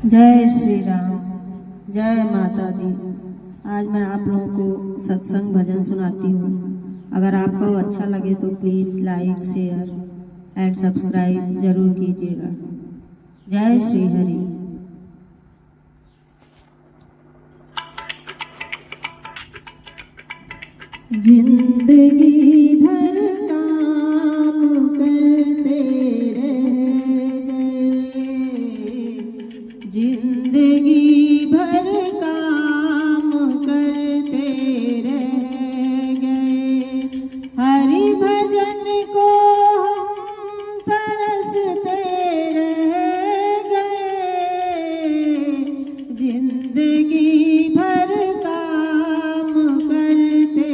जय श्री राम, जय माता दी। आज मैं आप लोगों को सत्संग भजन सुनाती हूँ। अगर आपको अच्छा लगे तो please like, share and subscribe जरूर कीजिएगा। जय श्री हरि। जिंदगी भर काम करते रह गए, जिंदगी भर काम करते रह गए। हरि भजन को हम तरसते रह गए, जिंदगी भर काम करते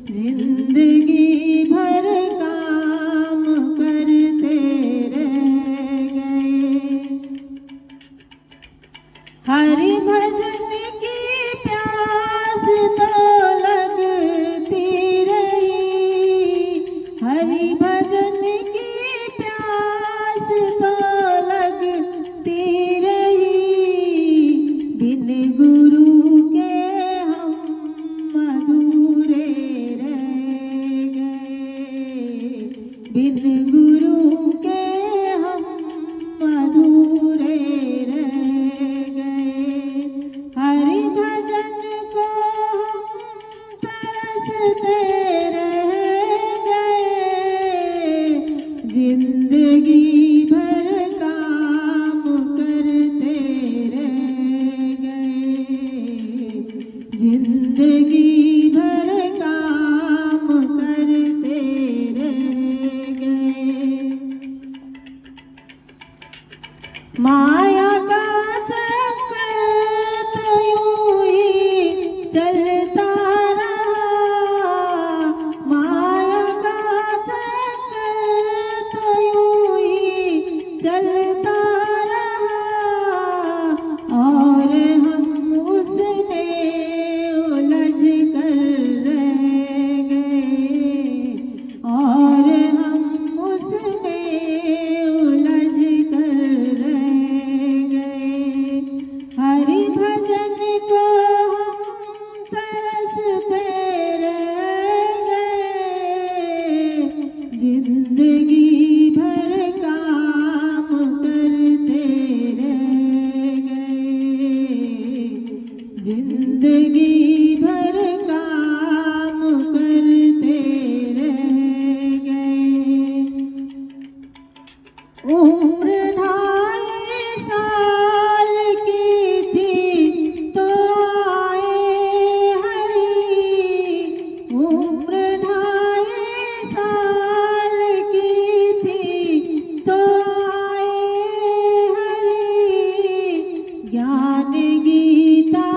जिंदगी भर काम करते रह गए। हरि भजन की प्यास तो लगती रही, हरि भजन की प्यास तो लगती रही। बिन गुरु के हम अधूरे बिन गुरु के हम अधूरे रह गए। हरि भजन को हम तरसते रह गए, जिंदगी भर काम करते रह गए, जिंदगी भर काम करते माया का चक्कर तो यूं ही चलता रहा, माया का चक्कर तो यूं ही चलता रहा। और हम उसमें उलझ कर रह गए, और हम उसमें उलझ कर हरि भजन को हम तरसते रह गए, जिंदगी भर काम करते रह गए, जिंदगी भर काम करते रह गए। उम्र ज्ञान गीता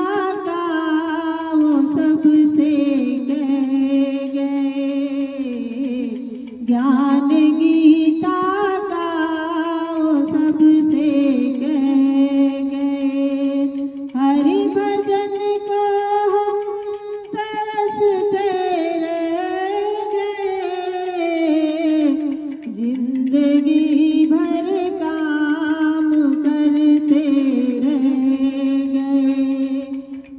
का वो सबसे कह गए, ज्ञान गीता का वो सबसे कह गए। हरि भजन को हम तरसते रह गए, जिंदगी भर काम करते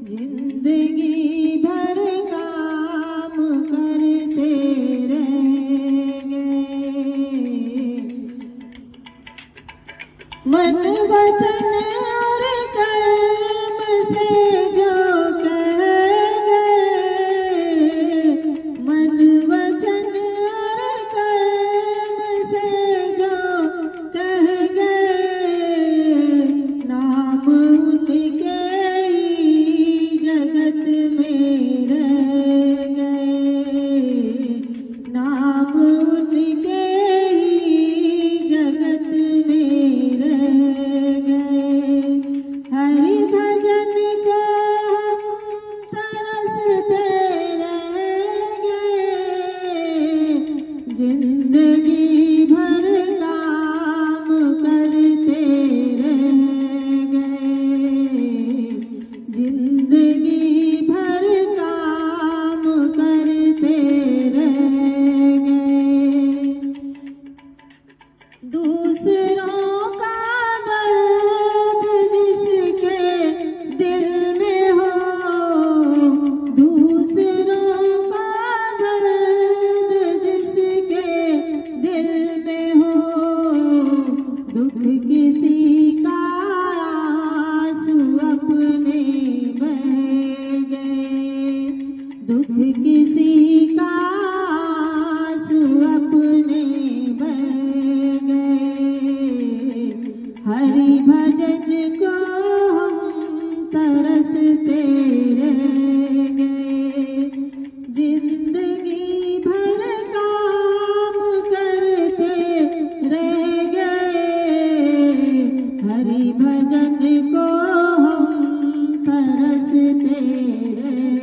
जिंदगी भर काम करते रह गए। मन वचन और कर्म से जो कह गए, मन वचन और कर्म से जो कह गए। नाम उनके जगत में रह गए, नाम उनके ही जगत में रह गए। हरि भजन को हम तरसते रह गए, जिंदगी भर काम करते रह गए, जिंदगी भर काम करते रह गए। दूसरे किसी का आंसू अपने बह गए, दुख किसी का आंसू अपने बह गए। हरि भजन को हम तरसते रह गए, जिंदगी भर काम करते रह गए। हरि भजन को हम तरसते रह